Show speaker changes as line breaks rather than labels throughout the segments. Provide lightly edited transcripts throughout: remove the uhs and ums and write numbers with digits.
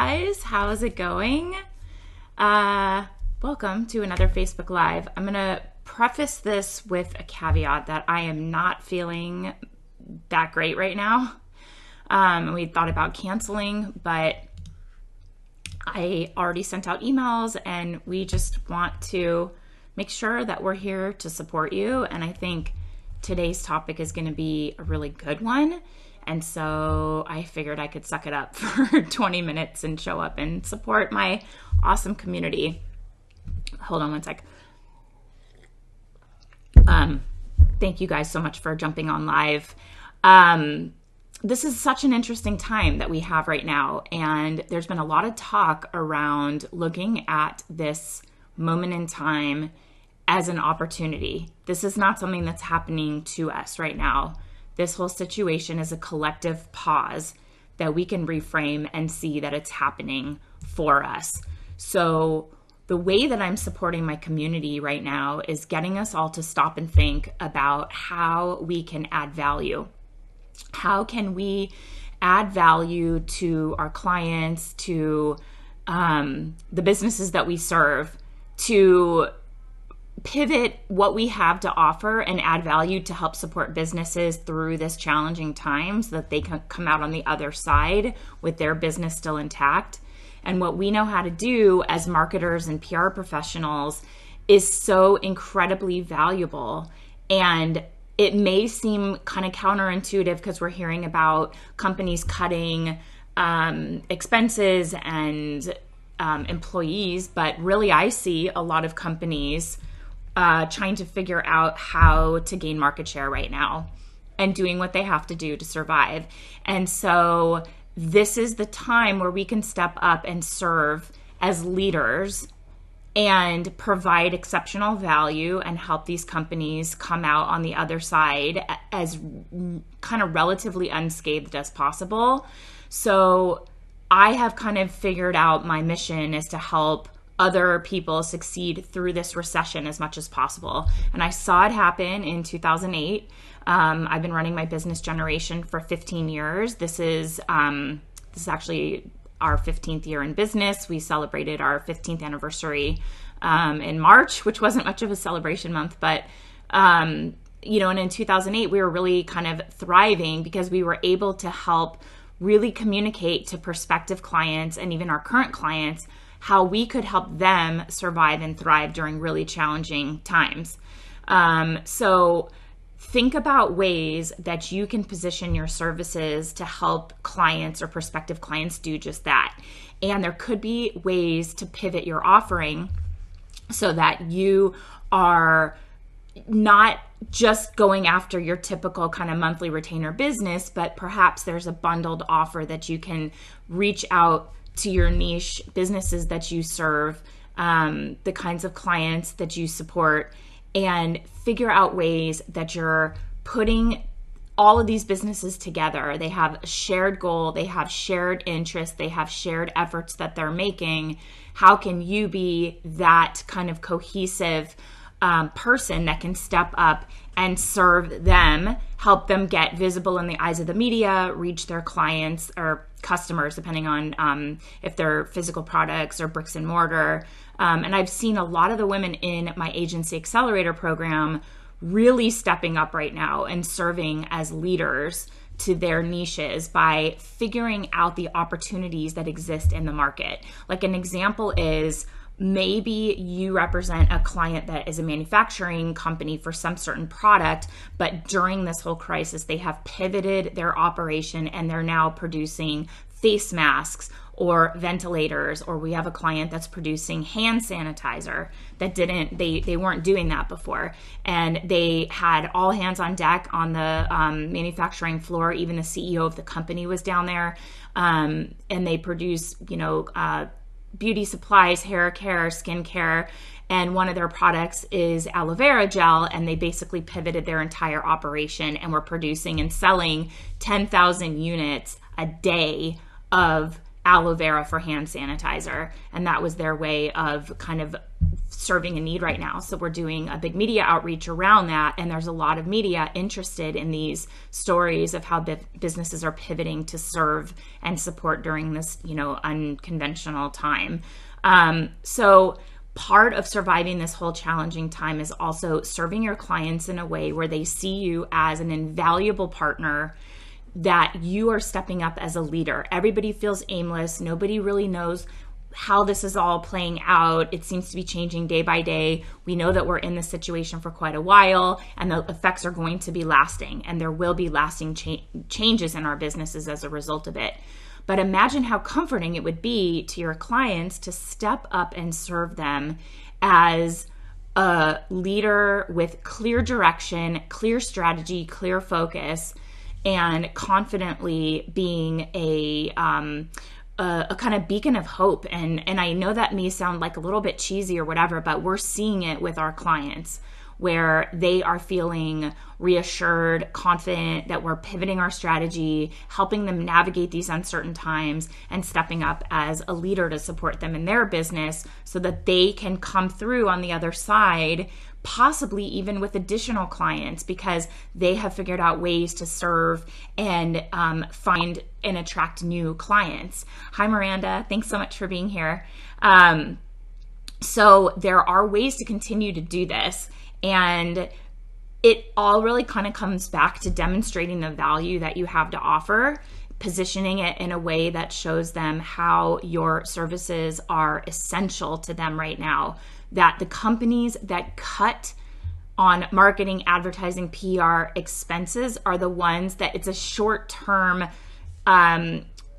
guys, how's it going? Welcome to another Facebook Live. I'm going to preface this with a caveat that I am not feeling that great right now. We thought about canceling, but I already sent out emails and we just want to make sure that we're here to support you. And I think today's topic is going to be a really good one. And so I figured I could suck it up for 20 minutes and show up and support my awesome community. Hold on one sec. Thank you guys so much for jumping on live. This is such an interesting time that we have right now. And there's been a lot of talk around looking at this moment in time as an opportunity. This is not something that's happening to us right now. This whole situation is a collective pause that we can reframe and see that it's happening for us. So the way that I'm supporting my community right now is getting us all to stop and think about how we can add value. How can we add value to our clients, to the businesses that we serve, to pivot what we have to offer and add value to help support businesses through this challenging time so that they can come out on the other side with their business still intact. And what we know how to do as marketers and PR professionals is so incredibly valuable. And it may seem kind of counterintuitive because we're hearing about companies cutting expenses and employees, but really I see a lot of companies trying to figure out how to gain market share right now and doing what they have to do to survive. And so this is the time where we can step up and serve as leaders and provide exceptional value and help these companies come out on the other side as kind of relatively unscathed as possible. So I have kind of figured out my mission is to help other people succeed through this recession as much as possible. And I saw it happen in 2008. I've been running my business generation for 15 years. This is actually our 15th year in business. We celebrated our 15th anniversary in March, which wasn't much of a celebration month, but and in 2008, we were really kind of thriving because we were able to help really communicate to prospective clients and even our current clients how we could help them survive and thrive during really challenging times. So think about ways that you can position your services to help clients or prospective clients do just that. And there could be ways to pivot your offering so that you are not just going after your typical kind of monthly retainer business, but perhaps there's a bundled offer that you can reach out to your niche businesses that you serve, the kinds of clients that you support, and figure out ways that you're putting all of these businesses together. They have a shared goal, they have shared interests, they have shared efforts that they're making. How can you be that kind of cohesive person that can step up and serve them, help them get visible in the eyes of the media, reach their clients or customers, depending on if they're physical products or bricks and mortar. And I've seen a lot of the women in my agency accelerator program really stepping up right now and serving as leaders to their niches by figuring out the opportunities that exist in the market. Like an example is, maybe you represent a client that is a manufacturing company for some certain product, but during this whole crisis, they have pivoted their operation and they're now producing face masks or ventilators, or we have a client that's producing hand sanitizer that they weren't doing that before. And they had all hands on deck on the manufacturing floor. Even the CEO of the company was down there. And they produce, beauty supplies, hair care, skin care, and one of their products is aloe vera gel, and they basically pivoted their entire operation and were producing and selling 10,000 units a day of aloe vera for hand sanitizer. And that was their way of kind of serving a need right now. So we're doing a big media outreach around that. And there's a lot of media interested in these stories of how businesses are pivoting to serve and support during this, unconventional time. So part of surviving this whole challenging time is also serving your clients in a way where they see you as an invaluable partner, that you are stepping up as a leader. Everybody feels aimless. Nobody really knows how this is all playing out. It seems to be changing day by day. We know that we're in this situation for quite a while, and the effects are going to be lasting, and there will be lasting changes in our businesses as a result of it. But imagine how comforting it would be to your clients to step up and serve them as a leader with clear direction, clear strategy, clear focus, and confidently being a kind of beacon of hope. And I know that may sound like a little bit cheesy or whatever, but we're seeing it with our clients, where they are feeling reassured, confident that we're pivoting our strategy, helping them navigate these uncertain times, and stepping up as a leader to support them in their business so that they can come through on the other side, possibly even with additional clients, because they have figured out ways to serve and find and attract new clients. Hi, Miranda. Thanks so much for being here. So there are ways to continue to do this. And it all really kind of comes back to demonstrating the value that you have to offer, positioning it in a way that shows them how your services are essential to them right now. That the companies that cut on marketing, advertising, PR expenses are the ones that it's a short-term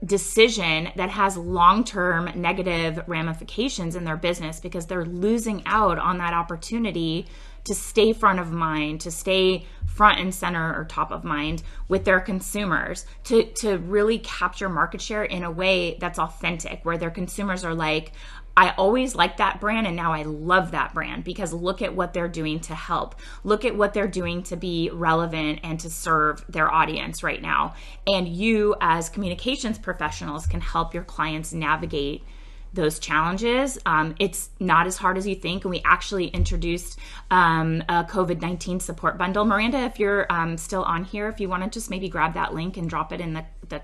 decision that has long-term negative ramifications in their business, because they're losing out on that opportunity to stay front of mind, to stay front and center or top of mind with their consumers, to really capture market share in a way that's authentic, where their consumers are like, I always liked that brand and now I love that brand because look at what they're doing to help. Look at what they're doing to be relevant and to serve their audience right now. And you as communications professionals can help your clients navigate those challenges. It's not as hard as you think. And we actually introduced a COVID-19 support bundle. Miranda, if you're still on here, if you want to just maybe grab that link and drop it in the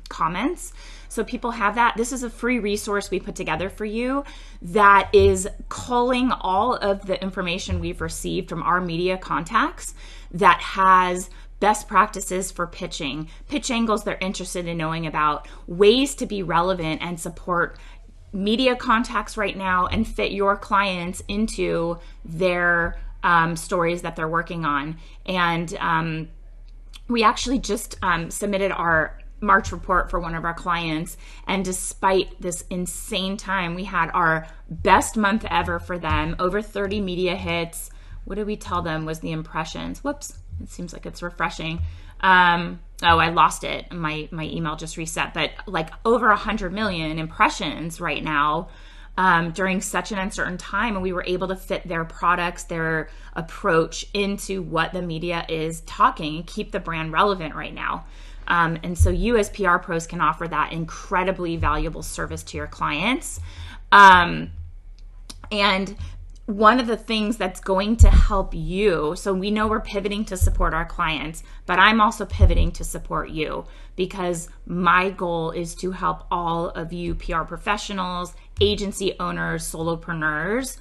comments so people have that. This is a free resource we put together for you that is culling all of the information we've received from our media contacts that has best practices for pitching, pitch angles they're interested in knowing about, ways to be relevant and support media contacts right now and fit your clients into their stories that they're working on. And we actually just submitted our March report for one of our clients, and despite this insane time, we had our best month ever for them, over 30 media hits. What did we tell them was the impressions? Whoops, it seems like it's refreshing. I lost it. My email just reset, but like over 100 million impressions right now during such an uncertain time. And we were able to fit their products, their approach into what the media is talking and keep the brand relevant right now. And so you as PR pros can offer that incredibly valuable service to your clients. And one of the things that's going to help you, so we know we're pivoting to support our clients, but I'm also pivoting to support you, because my goal is to help all of you PR professionals, agency owners, solopreneurs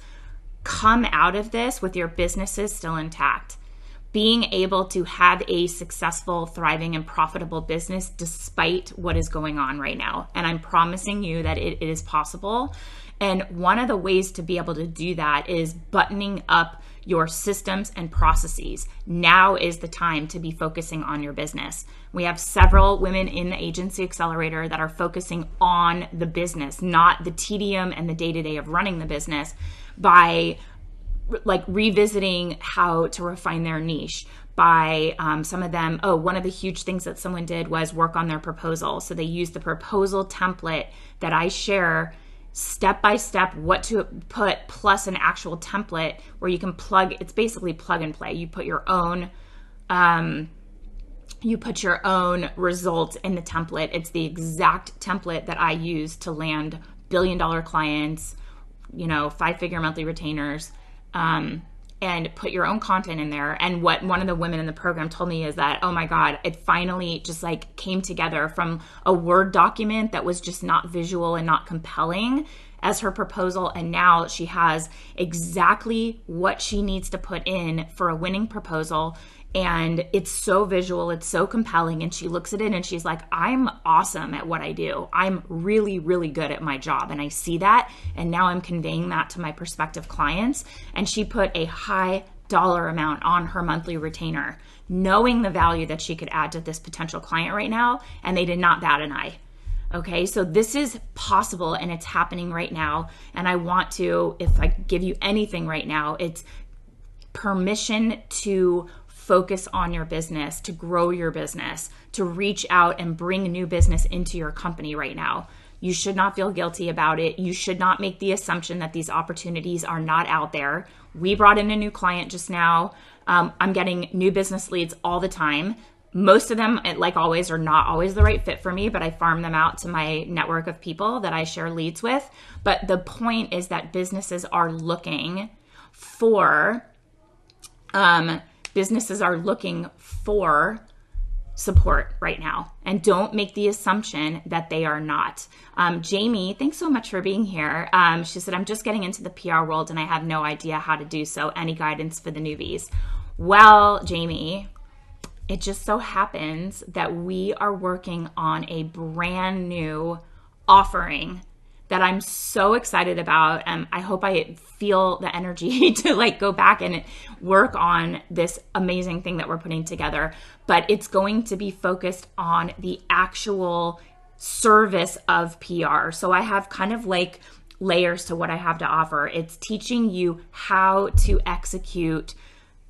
come out of this with your businesses still intact. Being able to have a successful, thriving, and profitable business despite what is going on right now. And I'm promising you that it is possible. And one of the ways to be able to do that is buttoning up your systems and processes. Now is the time to be focusing on your business. We have several women in the Agency Accelerator that are focusing on the business, not the tedium and the day-to-day of running the business, by like revisiting how to refine their niche. By some of them, one of the huge things that someone did was work on their proposal. So they used the proposal template that I share step by step what to put, plus an actual template where you can plug. It's basically plug and play. You put your own result in the template. It's the exact template that I use to land billion-dollar clients, 5-figure monthly retainers, and put your own content in there. And what one of the women in the program told me is that, oh my God, it finally just like came together from a Word document that was just not visual and not compelling as her proposal. And now she has exactly what she needs to put in for a winning proposal. And it's so visual, it's so compelling. And she looks at it and she's like, I'm awesome at what I do. I'm really, really good at my job. And I see that. And now I'm conveying that to my prospective clients. And she put a high dollar amount on her monthly retainer, knowing the value that she could add to this potential client right now. And they did not bat an eye. Okay, so this is possible and it's happening right now. And I want to, if I give you anything right now, it's permission to focus on your business, to grow your business, to reach out and bring new business into your company right now. You should not feel guilty about it. You should not make the assumption that these opportunities are not out there. We brought in a new client just now. I'm getting new business leads all the time. Most of them, like always, are not always the right fit for me, but I farm them out to my network of people that I share leads with. But the point is that businesses are looking for support right now, and don't make the assumption that they are not. Jamie, thanks so much for being here. She said, I'm just getting into the PR world and I have no idea how to do so. Any guidance for the newbies? Well, Jamie, it just so happens that we are working on a brand new offering that I'm so excited about. I hope I feel the energy to like go back and work on this amazing thing that we're putting together. But it's going to be focused on the actual service of PR. So I have kind of like layers to what I have to offer. It's teaching you how to execute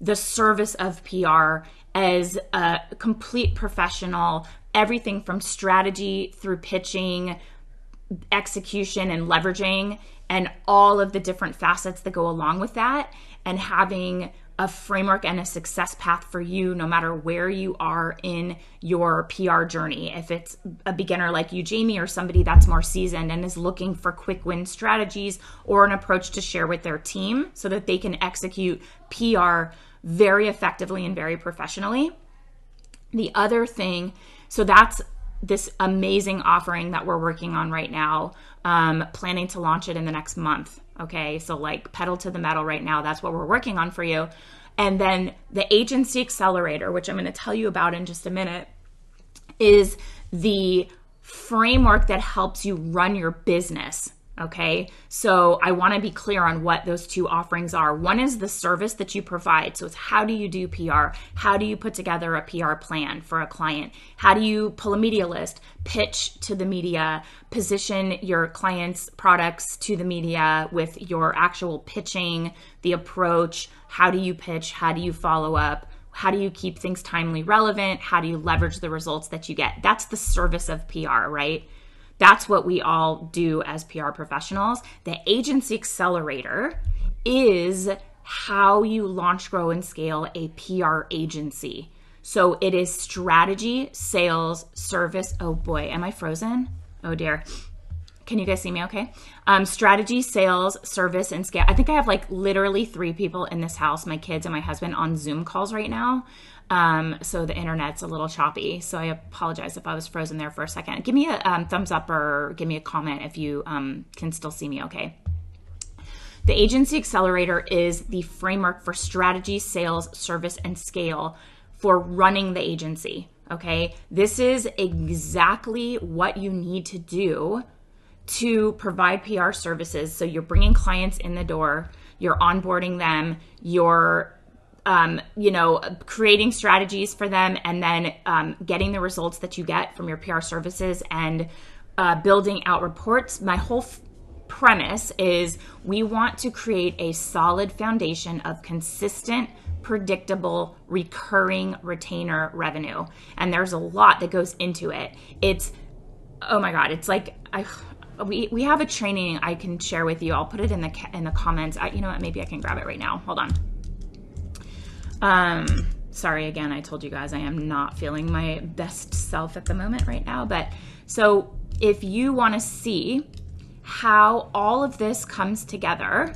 the service of PR as a complete professional, everything from strategy through pitching, execution and leveraging, and all of the different facets that go along with that, and having a framework and a success path for you no matter where you are in your PR journey. If it's a beginner like you, Jamie, or somebody that's more seasoned and is looking for quick win strategies or an approach to share with their team so that they can execute PR very effectively and very professionally. The other thing, so that's this amazing offering that we're working on right now, planning to launch it in the next month. Okay, so like pedal to the metal right now. That's what we're working on for you. And then the agency accelerator, which I'm going to tell you about in just a minute, is the framework that helps you run your business. Okay, so I want to be clear on what those two offerings are. One is the service that you provide. So it's how do you do PR? How do you put together a PR plan for a client? How do you pull a media list, pitch to the media, position your clients' products to the media with your actual pitching, the approach? How do you pitch? How do you follow up? How do you keep things timely relevant? How do you leverage the results that you get? That's the service of PR, right? That's what we all do as PR professionals. The agency accelerator is how you launch, grow, and scale a PR agency. So it is strategy, sales, service. Oh boy, am I frozen? Oh dear. Can you guys see me okay? Strategy, sales, service, and scale. I think I have like literally 3 people in this house, my kids and my husband, on Zoom calls right now. So the internet's a little choppy. So I apologize if I was frozen there for a second. Give me a thumbs up or give me a comment if you can still see me okay. The agency accelerator is the framework for strategy, sales, service, and scale for running the agency. Okay. This is exactly what you need to do to provide PR services. So you're bringing clients in the door, you're onboarding them, you're creating strategies for them, and then getting the results that you get from your PR services and building out reports. My whole premise is we want to create a solid foundation of consistent, predictable, recurring retainer revenue. And there's a lot that goes into it. It's, oh my God, it's like, we have a training I can share with you. I'll put it in the comments. You know what, maybe I can grab it right now. Hold on. Sorry, again, I told you guys I am not feeling my best self at the moment right now. But so if you want to see how all of this comes together.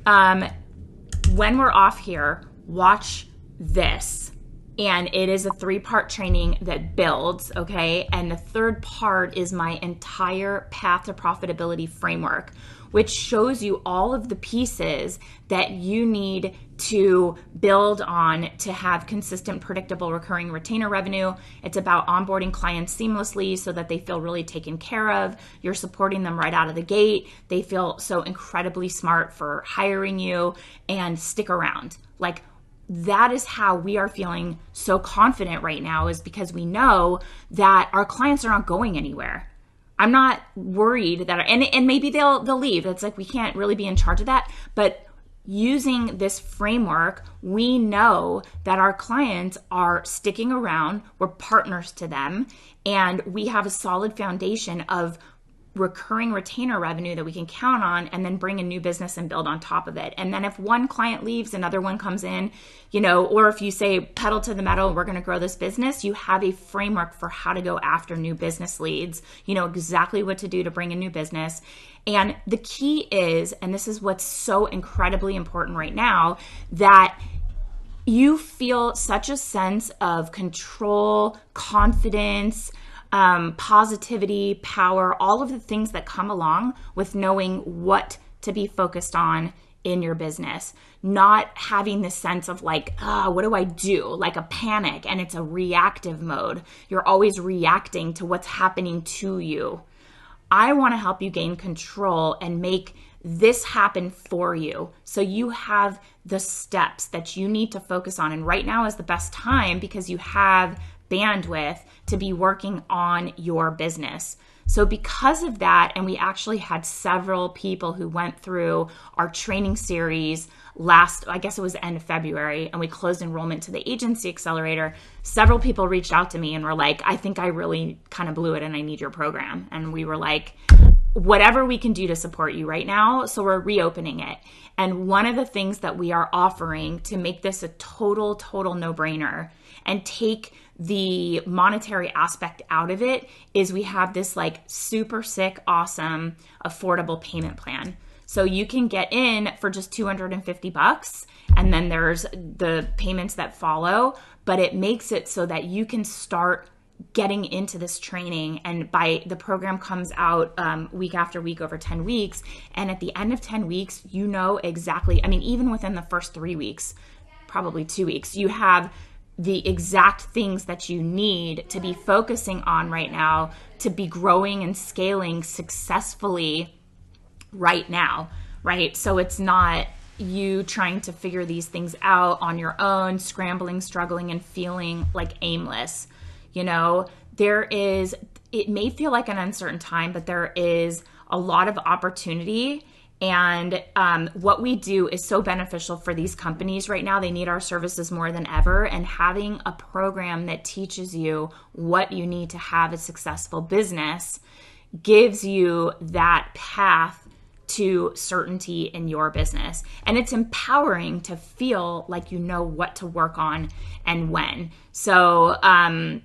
When we're off here, watch this. And it is a 3-part training that builds, okay? And the third part is my entire path to profitability framework, which shows you all of the pieces that you need to build on to have consistent, predictable, recurring retainer revenue. It's about onboarding clients seamlessly so that they feel really taken care of. You're supporting them right out of the gate. They feel so incredibly smart for hiring you and stick around. Like, that is how we are feeling so confident right now, is because we know that our clients are not going anywhere. I'm not worried that, and maybe they'll leave. It's like, we can't really be in charge of that. But using this framework, we know that our clients are sticking around. We're partners to them, and we have a solid foundation of recurring retainer revenue that we can count on, and then bring a new business and build on top of it. And then if one client leaves, another one comes in, or if you say pedal to the metal, we're going to grow this business, you have a framework for how to go after new business leads. You know exactly what to do to bring a new business. And the key is, and this is what's so incredibly important right now, that you feel such a sense of control, confidence, positivity, power, all of the things that come along with knowing what to be focused on in your business. Not having this sense of like, what do I do? Like a panic, and it's a reactive mode. You're always reacting to what's happening to you. I want to help you gain control and make this happen for you, so you have the steps that you need to focus on. And right now is the best time because you have bandwidth to be working on your business. So because of that, and we actually had several people who went through our training series I guess it was the end of February, and we closed enrollment to the Agency Accelerator. Several people reached out to me and were like, I think I really kind of blew it and I need your program. And we were like, whatever we can do to support you right now. So we're reopening it. And one of the things that we are offering to make this a total no-brainer and take the monetary aspect out of it is we have this like super sick, awesome, affordable payment plan. So you can get in for just $250, and then there's the payments that follow, but it makes it so that you can start getting into this training. And the program comes out week after week over 10 weeks. And at the end of 10 weeks, you know exactly, even within the first 3 weeks, probably 2 weeks, you have the exact things that you need to be focusing on right now to be growing and scaling successfully right now, right? So it's not you trying to figure these things out on your own, scrambling, struggling, and feeling like aimless. It may feel like an uncertain time, but there is a lot of opportunity. And what we do is so beneficial for these companies right now. They need our services more than ever. And having a program that teaches you what you need to have a successful business gives you that path to certainty in your business. And it's empowering to feel like you know what to work on and when. So, I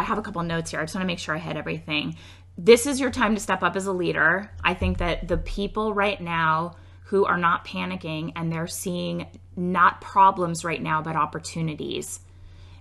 have a couple notes here. I just want to make sure I hit everything. This is your time to step up as a leader. I think that the people right now who are not panicking, and they're seeing not problems right now, but opportunities.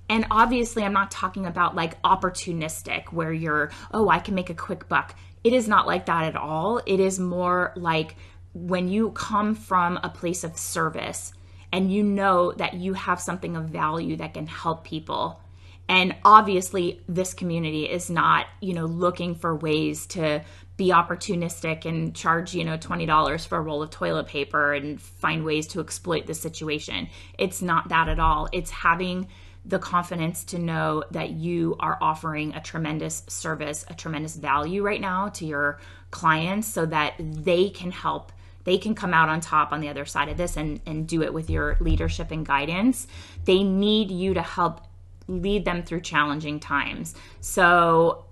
And obviously, I'm not talking about like opportunistic where you're, I can make a quick buck. It is not like that at all. It is more like when you come from a place of service and you know that you have something of value that can help people. And obviously, this community is not, looking for ways to be opportunistic and charge, $20 for a roll of toilet paper and find ways to exploit the situation. It's not that at all. It's having the confidence to know that you are offering a tremendous service, a tremendous value right now to your clients so that they can help. They can come out on top on the other side of this and do it with your leadership and guidance. They need you to help lead them through challenging times. So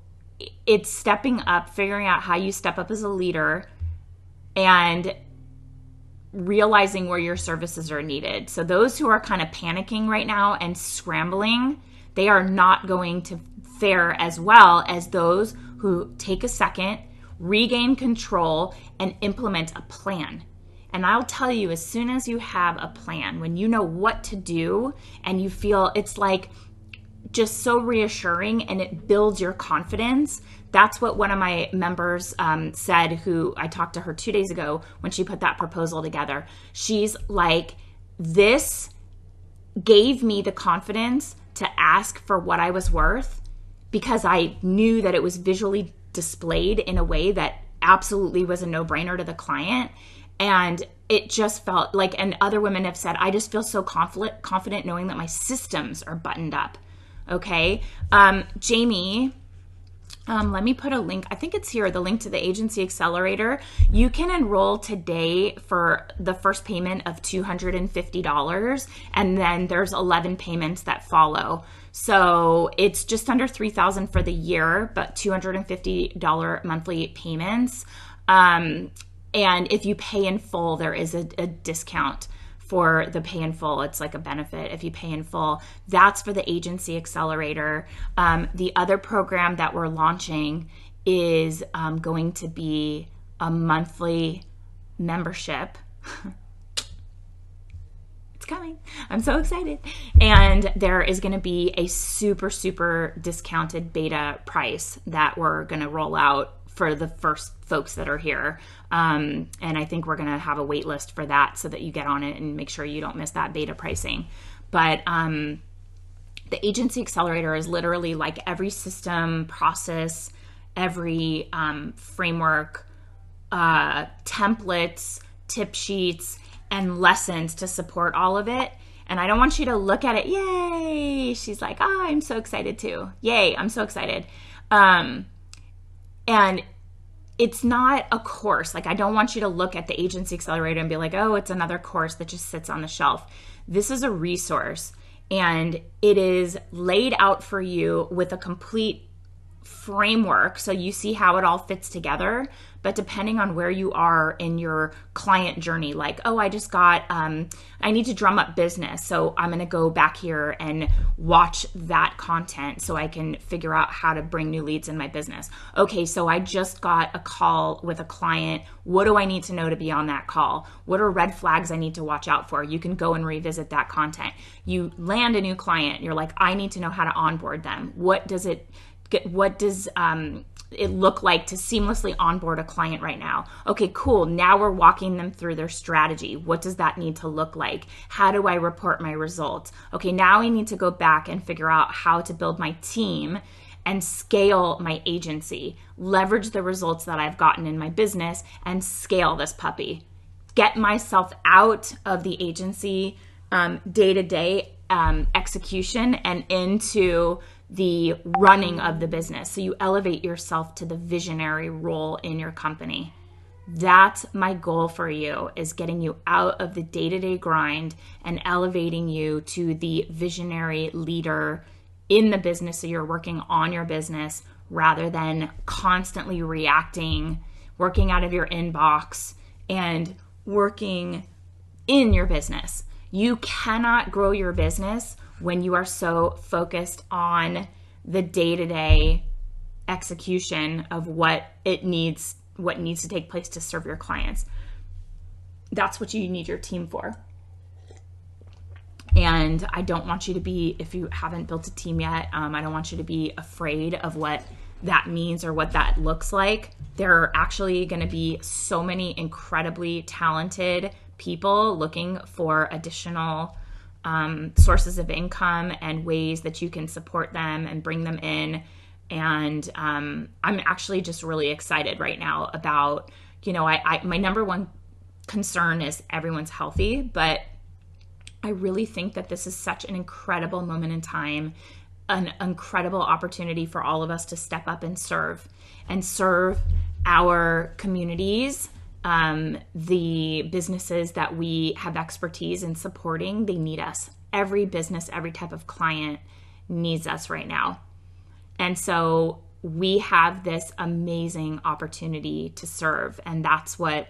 it's stepping up, figuring out how you step up as a leader, and realizing where your services are needed. So those who are kind of panicking right now and scrambling, they are not going to fare as well as those who take a second, regain control, and implement a plan. And I'll tell you, as soon as you have a plan, when you know what to do and you feel it's like just so reassuring and it builds your confidence. That's what one of my members said, who I talked to her 2 days ago when she put that proposal together. She's like, this gave me the confidence to ask for what I was worth because I knew that it was visually displayed in a way that absolutely was a no-brainer to the client. And it just felt like, and other women have said, I just feel so confident knowing that my systems are buttoned up. Okay. Jamie, let me put a link. I think it's here, the link to the Agency Accelerator. You can enroll today for the first payment of $250, and then there's 11 payments that follow. So it's just under $3,000 for the year, but $250 monthly payments. And if you pay in full, there is a discount for the pay in full. It's like a benefit if you pay in full. That's for the Agency Accelerator. The other program that we're launching is going to be a monthly membership. It's coming. I'm so excited. And there is going to be a super, super discounted beta price that we're going to roll out for the first folks that are here. And I think we're going to have a wait list for that so that you get on it and make sure you don't miss that beta pricing. But the Agency Accelerator is literally like every system, process, every framework, templates, tip sheets, and lessons to support all of it. And I don't want you to look at it, yay, she's like, oh, I'm so excited too. Yay, I'm so excited. And it's not a course. Like, I don't want you to look at the Agency Accelerator and be like, oh, it's another course that just sits on the shelf. This is a resource, and it is laid out for you with a complete framework so you see how it all fits together. But depending on where you are in your client journey, like, oh, I just got, I need to drum up business. So I'm going to go back here and watch that content so I can figure out how to bring new leads in my business. Okay, so I just got a call with a client. What do I need to know to be on that call? What are red flags I need to watch out for? You can go and revisit that content. You land a new client. You're like, I need to know how to onboard them. What does it look like to seamlessly onboard a client right now? Okay, cool. Now we're walking them through their strategy. What does that need to look like? How do I report my results? Okay, now I need to go back and figure out how to build my team and scale my agency, leverage the results that I've gotten in my business and scale this puppy. Get myself out of the agency day-to-day execution and into the running of the business. So you elevate yourself to the visionary role in your company. That's my goal for you, is getting you out of the day-to-day grind and elevating you to the visionary leader in the business. So you're working on your business rather than constantly reacting, working out of your inbox and working in your business. You cannot grow your business when you are so focused on the day-to-day execution of what needs to take place to serve your clients. That's what you need your team for. And I don't want you to be, if you haven't built a team yet, I don't want you to be afraid of what that means or what that looks like. There are actually going to be so many incredibly talented people looking for additional sources of income and ways that you can support them and bring them in. And I'm actually just really excited right now about, my number one concern is everyone's healthy, but I really think that this is such an incredible moment in time, an incredible opportunity for all of us to step up and serve our communities. The businesses that we have expertise in supporting, they need us. Every business, every type of client needs us right now. And so we have this amazing opportunity to serve. And that's what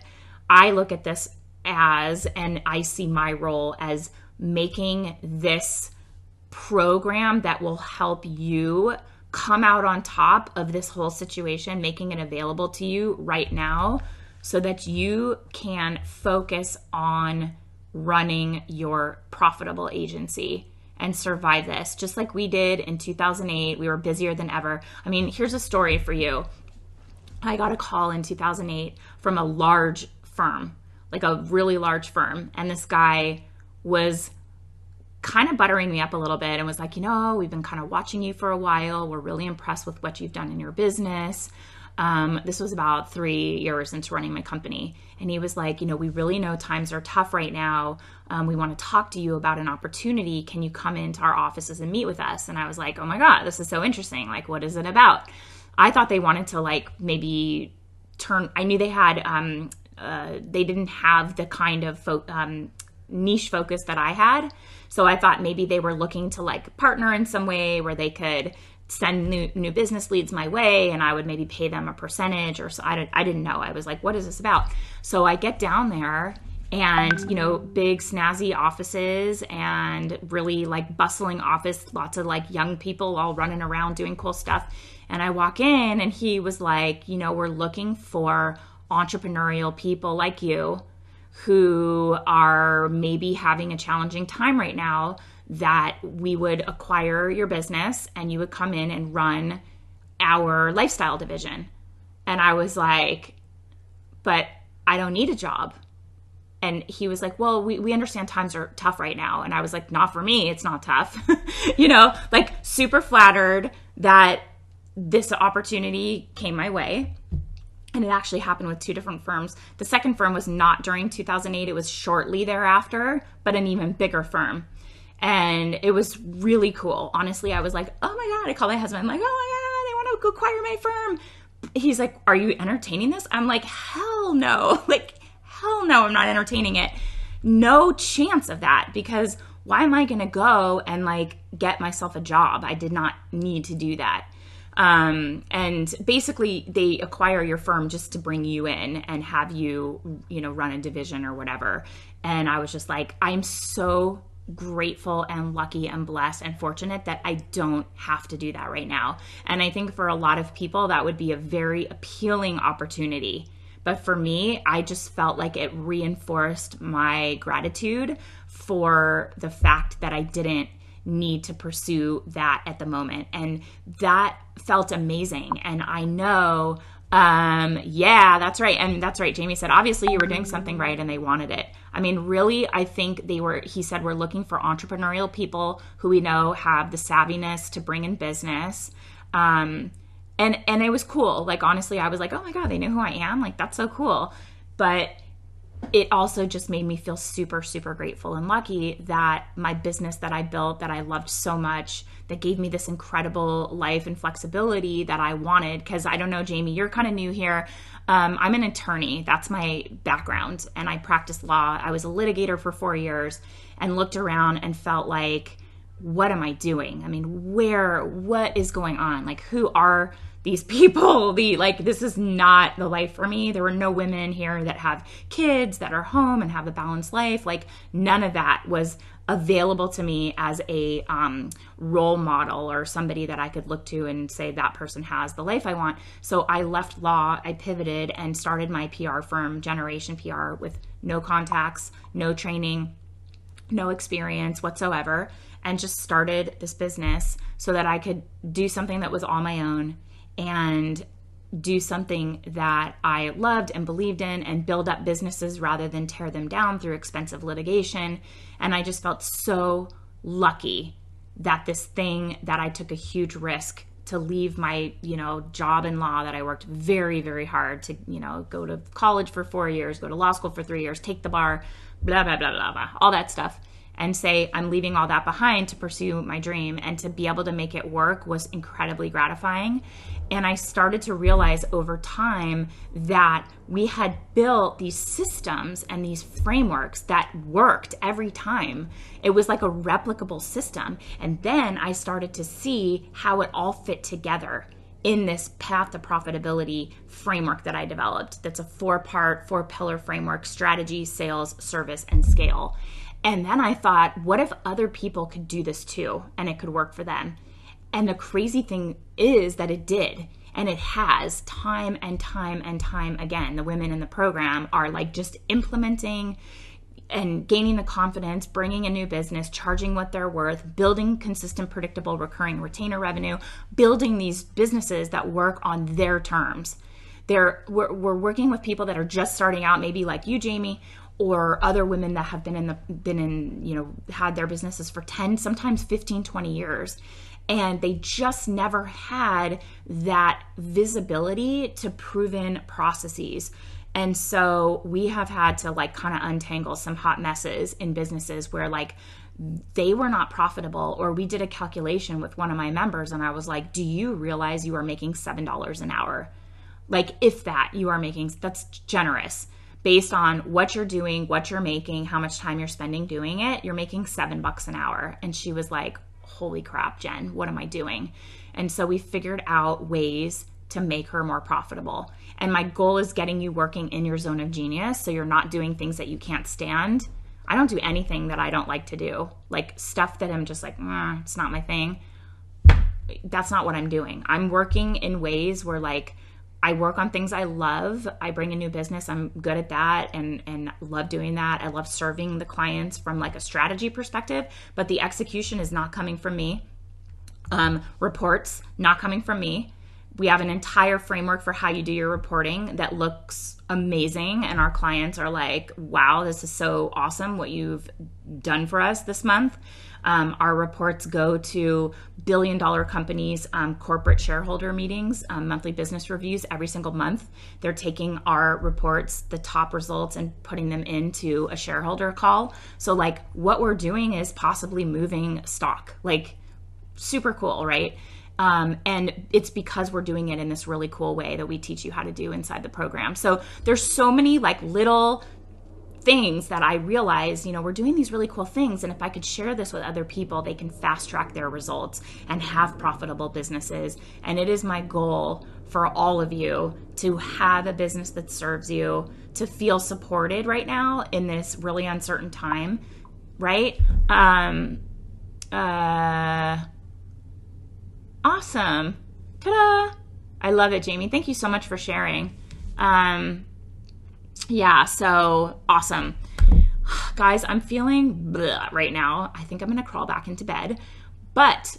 I look at this as, and I see my role as making this program that will help you come out on top of this whole situation, making it available to you right now so that you can focus on running your profitable agency and survive this, just like we did in 2008. We were busier than ever. I mean, here's a story for you. I got a call in 2008 from a large firm, like a really large firm. And this guy was kind of buttering me up a little bit and was like, we've been kind of watching you for a while. We're really impressed with what you've done in your business. This was about 3 years into running my company. And he was like, we really know times are tough right now. We want to talk to you about an opportunity. Can you come into our offices and meet with us? And I was like, oh my God, this is so interesting. Like, what is it about? I thought they wanted to maybe I knew they had, they didn't have the kind of niche focus that I had. So I thought maybe they were looking to partner in some way where they could send new business leads my way and I would maybe pay them a percentage or so. I didn't know. I was like, what is this about? So I get down there and, big snazzy offices and really bustling office, lots of young people all running around doing cool stuff. And I walk in and he was like, we're looking for entrepreneurial people like you who are maybe having a challenging time right now, that we would acquire your business and you would come in and run our lifestyle division. And I was like, but I don't need a job. And he was like, well, we understand times are tough right now. And I was like, not for me. It's not tough. Super flattered that this opportunity came my way. And it actually happened with 2 different firms. The second firm was not during 2008. It was shortly thereafter, but an even bigger firm. And it was really cool. Honestly, I was like, oh my God. I called my husband. I'm like, oh my God, they want to acquire my firm. He's like, are you entertaining this? I'm like, hell no. Hell no, I'm not entertaining it. No chance of that, because why am I going to go and get myself a job? I did not need to do that. And basically they acquire your firm just to bring you in and have you, run a division or whatever. And I was just like, I'm so grateful and lucky and blessed and fortunate that I don't have to do that right now. And I think for a lot of people, that would be a very appealing opportunity. But for me, I just felt like it reinforced my gratitude for the fact that I didn't need to pursue that at the moment. And that felt amazing. And I know, yeah, that's right. And that's right. Jamie said, obviously you were doing something right and they wanted it. I mean, really, I think he said, we're looking for entrepreneurial people who we know have the savviness to bring in business. And it was cool. Honestly, I was like, oh my God, they knew who I am. That's so cool. But it also just made me feel super, super grateful and lucky that my business that I built, that I loved so much, that gave me this incredible life and flexibility that I wanted. Because I don't know, Jamie, you're kind of new here. I'm an attorney. That's my background. And I practiced law. I was a litigator for 4 years and looked around and felt like, what am I doing? I mean, what is going on? Who are these people? This is not the life for me. There were no women here that have kids, that are home and have a balanced life. None of that was available to me as a role model or somebody that I could look to and say that person has the life I want. So I left law, I pivoted and started my PR firm, Generation PR, with no contacts, no training, no experience whatsoever, and just started this business so that I could do something that was all my own and do something that I loved and believed in and build up businesses rather than tear them down through expensive litigation. And I just felt so lucky that this thing that I took a huge risk to leave my, job in law that I worked very, very hard to, go to college for 4 years, go to law school for 3 years, take the bar, blah, blah, blah, blah, blah, all that stuff. And say, I'm leaving all that behind to pursue my dream, and to be able to make it work was incredibly gratifying. And I started to realize over time that we had built these systems and these frameworks that worked every time. It was like a replicable system. And then I started to see how it all fit together in this path to profitability framework that I developed. That's a 4-pillar framework: strategy, sales, service, and scale. And then I thought, what if other people could do this too and it could work for them? And the crazy thing is that it did. And it has time and time and time again. The women in the program are like just implementing and gaining the confidence, bringing a new business, charging what they're worth, building consistent, predictable, recurring retainer revenue, building these businesses that work on their terms. We're working with people that are just starting out, maybe like you, Jamie, or other women that have had their businesses for 10, sometimes 15, 20 years. And they just never had that visibility to proven processes. And so we have had to like kind of untangle some hot messes in businesses where like they were not profitable, or we did a calculation with one of my members and I was like, do you realize you are making $7 an hour? Like if that you are making, that's generous. Based on what you're doing, what you're making, how much time you're spending doing it, you're making $7 an hour. And she was like, holy crap, Jen, what am I doing? And so we figured out ways to make her more profitable. And my goal is getting you working in your zone of genius, so you're not doing things that you can't stand. I don't do anything that I don't like to do. Like stuff that I'm just like, it's not my thing. That's not what I'm doing. I'm working in ways where like I work on things I love. I bring a new business. I'm good at that and love doing that. I love serving the clients from like a strategy perspective, but the execution is not coming from me. Reports, not coming from me. We have an entire framework for how you do your reporting that looks amazing. And our clients are like, wow, this is so awesome what you've done for us this month. Our reports go to billion-dollar companies, corporate shareholder meetings, monthly business reviews every single month. They're taking our reports, the top results, and putting them into a shareholder call. So like what we're doing is possibly moving stock, like super cool, right? And it's because we're doing it in this really cool way that we teach you how to do inside the program. So there's so many like little things that I realize, we're doing these really cool things. And if I could share this with other people, they can fast track their results and have profitable businesses. And it is my goal for all of you to have a business that serves you, to feel supported right now in this really uncertain time, right? Awesome. Ta-da! I love it, Jamie. Thank you so much for sharing. Yeah, so awesome. Guys, I'm feeling bleh right now. I think I'm going to crawl back into bed. But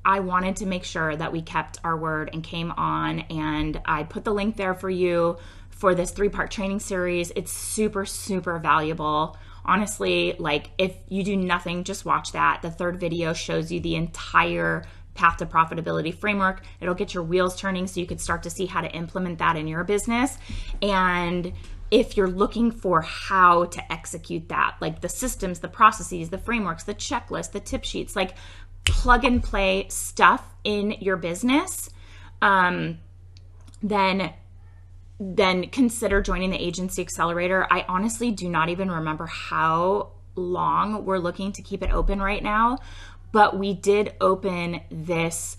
I wanted to make sure that we kept our word and came on, and I put the link there for you for this 3-part training series. It's super, super valuable. Honestly, like if you do nothing, just watch that. The 3rd video shows you the entire path to profitability framework. It'll get your wheels turning so you could start to see how to implement that in your business. And if you're looking for how to execute that, like the systems, the processes, the frameworks, the checklist, the tip sheets, like plug and play stuff in your business, then consider joining the Agency Accelerator. I honestly do not even remember how long we're looking to keep it open right now, but we did open this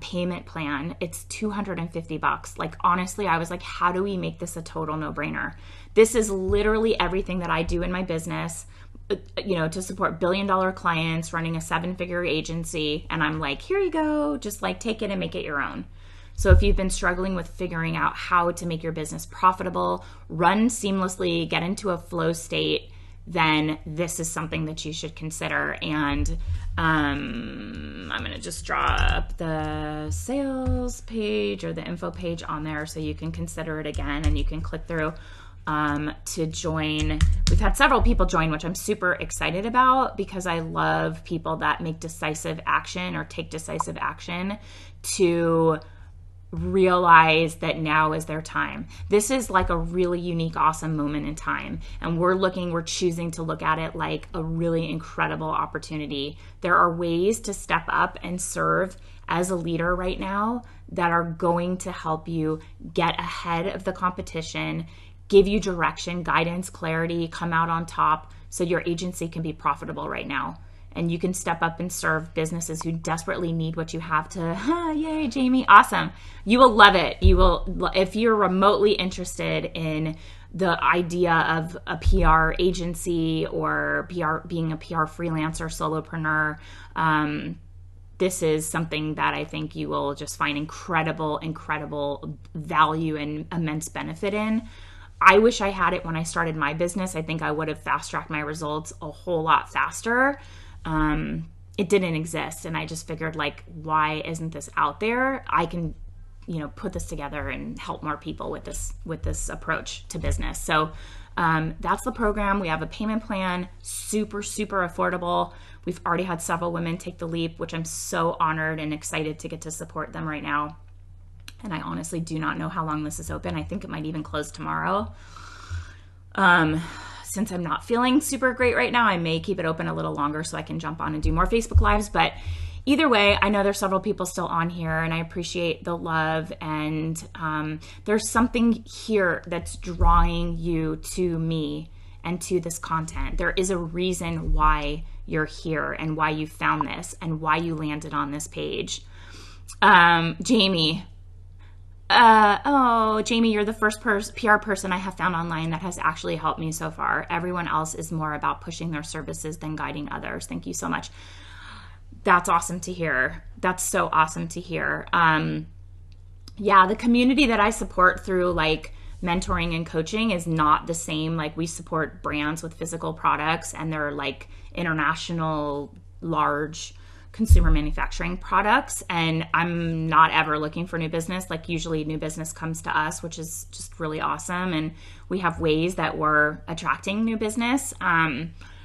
payment plan. It's $250. Like, honestly, I was like, how do we make this a total no-brainer? This is literally everything that I do in my business, to support billion-dollar clients, running a 7-figure agency. And I'm like, here you go. Just like take it and make it your own. So if you've been struggling with figuring out how to make your business profitable, run seamlessly, get into a flow state, then this is something that you should consider. And I'm going to just draw up the sales page or the info page on there so you can consider it again, and you can click through to join. We've had several people join, which I'm super excited about because I love people that make decisive action or take decisive action to realize that now is their time. This is like a really unique, awesome moment in time. And we're choosing to look at it like a really incredible opportunity. There are ways to step up and serve as a leader right now that are going to help you get ahead of the competition, give you direction, guidance, clarity, come out on top so your agency can be profitable right now. And you can step up and serve businesses who desperately need what you have to, yay, Jamie, awesome. You will love it. You will, if you're remotely interested in the idea of a PR agency or being a PR freelancer, solopreneur, this is something that I think you will just find incredible value and immense benefit in. I wish I had it when I started my business. I think I would have fast-tracked my results a whole lot faster. It didn't exist, and I just figured, like, why isn't this out there? I can, put this together and help more people with this approach to business. So that's the program. We have a payment plan, super affordable. We've already had several women take the leap, which I'm so honored and excited to get to support them right now. And I honestly do not know how long this is open. I think it might even close tomorrow. Since I'm not feeling super great right now, I may keep it open a little longer so I can jump on and do more Facebook Lives. But either way, I know there's several people still on here, and I appreciate the love. And there's something here that's drawing you to me and to this content. There is a reason why you're here and why you found this and why you landed on this page. Jamie. Jamie, you're the first PR person I have found online that has actually helped me so far. Everyone else is more about pushing their services than guiding others. Thank you so much. That's awesome to hear. That's so awesome to hear. The community that I support through like mentoring and coaching is not the same. Like, we support brands with physical products, and they're like international, large consumer manufacturing products, and I'm not ever looking for new business. Like, usually new business comes to us, which is just really awesome, and we have ways that we're attracting new business,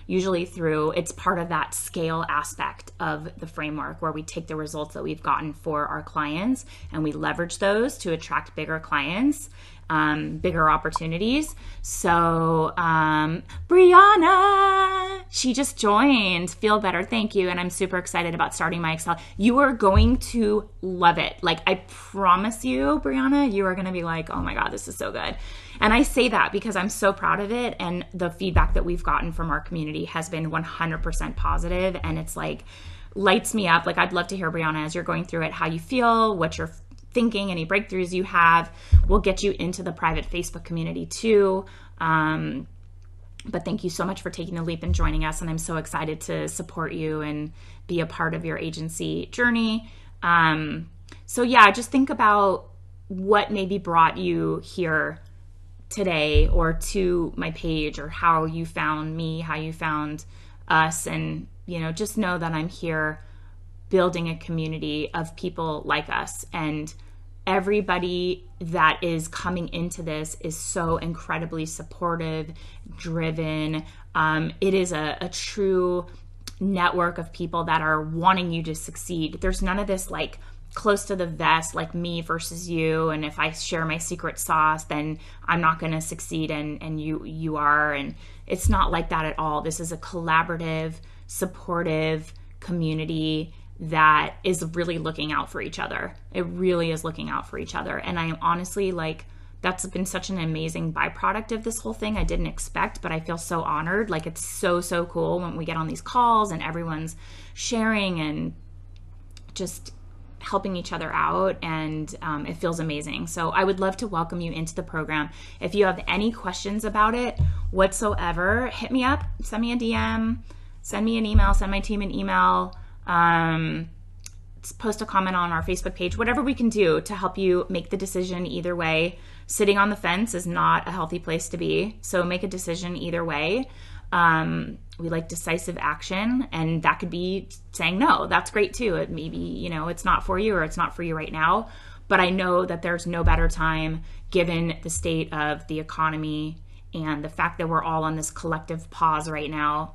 usually through, it's part of that scale aspect of the framework, where we take the results that we've gotten for our clients and we leverage those to attract bigger clients, bigger opportunities. So Brianna, she just joined. Feel better. Thank you. And I'm super excited about starting my Excel. You are going to love it. Like, I promise you, Brianna, you are going to be like, oh my God, this is so good. And I say that because I'm so proud of it. And the feedback that we've gotten from our community has been 100% positive. And it's like, lights me up. Like, I'd love to hear, Brianna, as you're going through it, how you feel, what you're thinking, any breakthroughs you have. We'll get you into the private Facebook community too. But thank you so much for taking the leap and joining us. And I'm so excited to support you and be a part of your agency journey. Just think about what maybe brought you here today or to my page, or how you found me, how you found us. And, just know that I'm here building a community of people like us, and everybody that is coming into this is so incredibly supportive, driven. It is a true network of people that are wanting you to succeed. There's none of this like close to the vest, like me versus you, and if I share my secret sauce, then I'm not going to succeed, and you are. And it's not like that at all. This is a collaborative, supportive community that is really looking out for each other. It really is looking out for each other. And I am honestly like, that's been such an amazing byproduct of this whole thing. I didn't expect, but I feel so honored. Like, it's so cool when we get on these calls and everyone's sharing and just helping each other out, and it feels amazing. So I would love to welcome you into the program. If you have any questions about it whatsoever, hit me up, send me a DM, send me an email, send my team an email, post a comment on our Facebook page, whatever we can do to help you make the decision either way. Sitting on the fence is not a healthy place to be, so make a decision either way. We like decisive action, and that could be saying no. That's great too. It maybe, it's not for you, or it's not for you right now. But I know that there's no better time, given the state of the economy and the fact that we're all on this collective pause right now.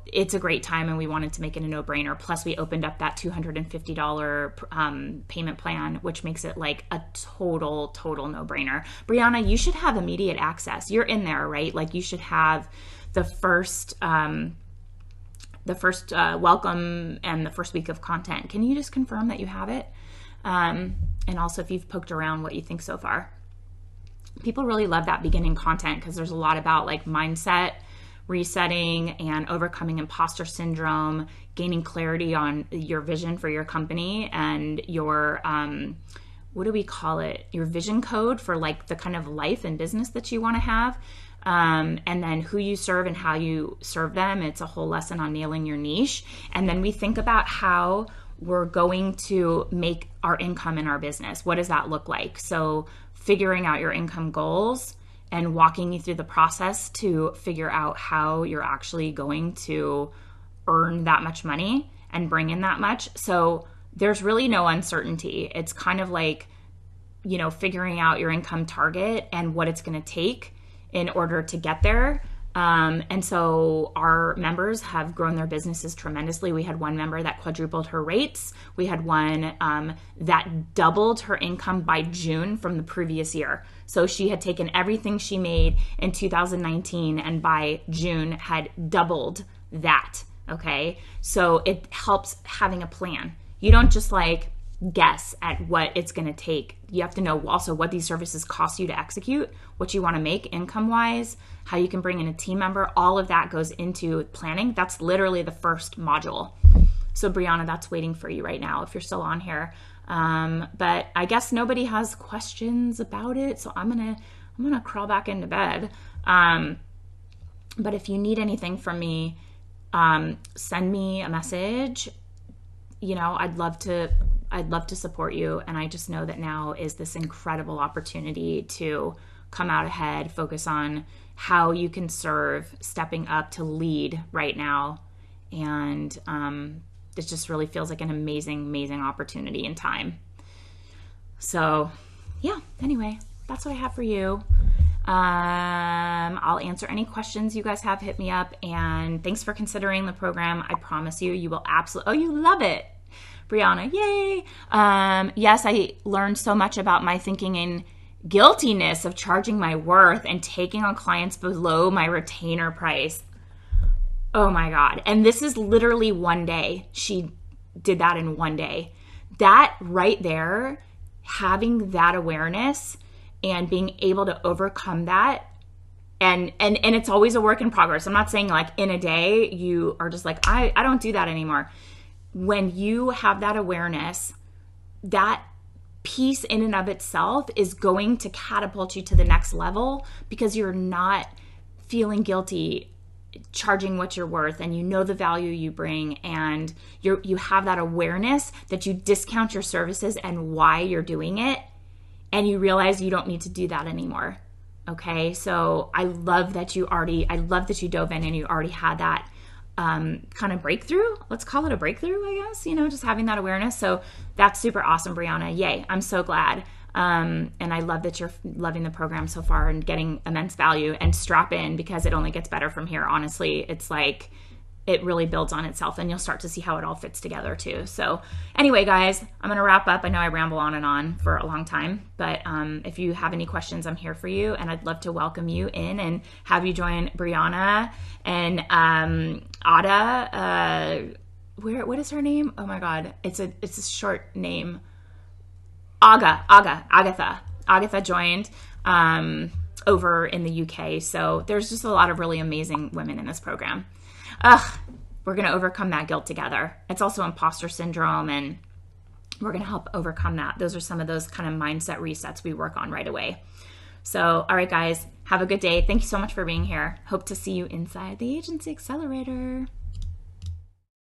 It's a great time, and we wanted to make it a no-brainer. Plus, we opened up that $250 payment plan, which makes it like a total no-brainer. Brianna, you should have immediate access. You're in there, right? Like, you should have the first welcome and the first week of content. Can you just confirm that you have it? And also, if you've poked around, what you think so far. People really love that beginning content because there's a lot about like mindset, resetting, and overcoming imposter syndrome, gaining clarity on your vision for your company and your, what do we call it? Your vision code for like the kind of life and business that you want to have. and then who you serve and how you serve them. It's a whole lesson on nailing your niche. And then we think about how we're going to make our income in our business. What does that look like? So figuring out your income goals and walking you through the process to figure out how you're actually going to earn that much money and bring in that much. So there's really no uncertainty. It's kind of like, figuring out your income target and what it's going to take in order to get there. And so our members have grown their businesses tremendously. We had one member that quadrupled her rates. We had one that doubled her income by June from the previous year. So she had taken everything she made in 2019 and by June had doubled that. Okay. So it helps having a plan. You don't just guess at what it's going to take. You have to know also what these services cost you to execute, what you want to make income wise, how you can bring in a team member. All of that goes into planning. That's literally the first module. So Brianna, that's waiting for you right now if you're still on here. But I guess nobody has questions about it. So I'm going to crawl back into bed. But if you need anything from me, send me a message. I'd love to support you. And I just know that now is this incredible opportunity to come out ahead, focus on how you can serve, stepping up to lead right now. And it just really feels like an amazing, amazing opportunity in time. So yeah, anyway, that's what I have for you. I'll answer any questions you guys have. Hit me up. And thanks for considering the program. I promise you will absolutely, you love it. Brianna, yay. Yes, I learned so much about my thinking and guiltiness of charging my worth and taking on clients below my retainer price. Oh my God. And this is literally one day. She did that in one day. That right there, having that awareness and being able to overcome that. And it's always a work in progress. I'm not saying in a day you are just I don't do that anymore. When you have that awareness, that piece in and of itself is going to catapult you to the next level because you're not feeling guilty charging what you're worth, and you know the value you bring, and you have that awareness that you discount your services and why you're doing it, and you realize you don't need to do that anymore. Okay, so I love that you dove in and you already had that kind of breakthrough. Let's call it a breakthrough, I guess, just having that awareness. So that's super awesome, Brianna. Yay. I'm so glad. And I love that you're loving the program so far and getting immense value, and strap in because it only gets better from here. Honestly, it's it really builds on itself, and you'll start to see how it all fits together too. So anyway, guys, I'm going to wrap up. I know I ramble on and on for a long time, but if you have any questions, I'm here for you, and I'd love to welcome you in and have you join Brianna and Ada. What is her name? Oh my God. It's a short name. Agatha. Agatha joined over in the UK. So there's just a lot of really amazing women in this program. We're going to overcome that guilt together. It's also imposter syndrome, and we're going to help overcome that. Those are some of those kind of mindset resets we work on right away. So, all right, guys, have a good day. Thank you so much for being here. Hope to see you inside the Agency Accelerator.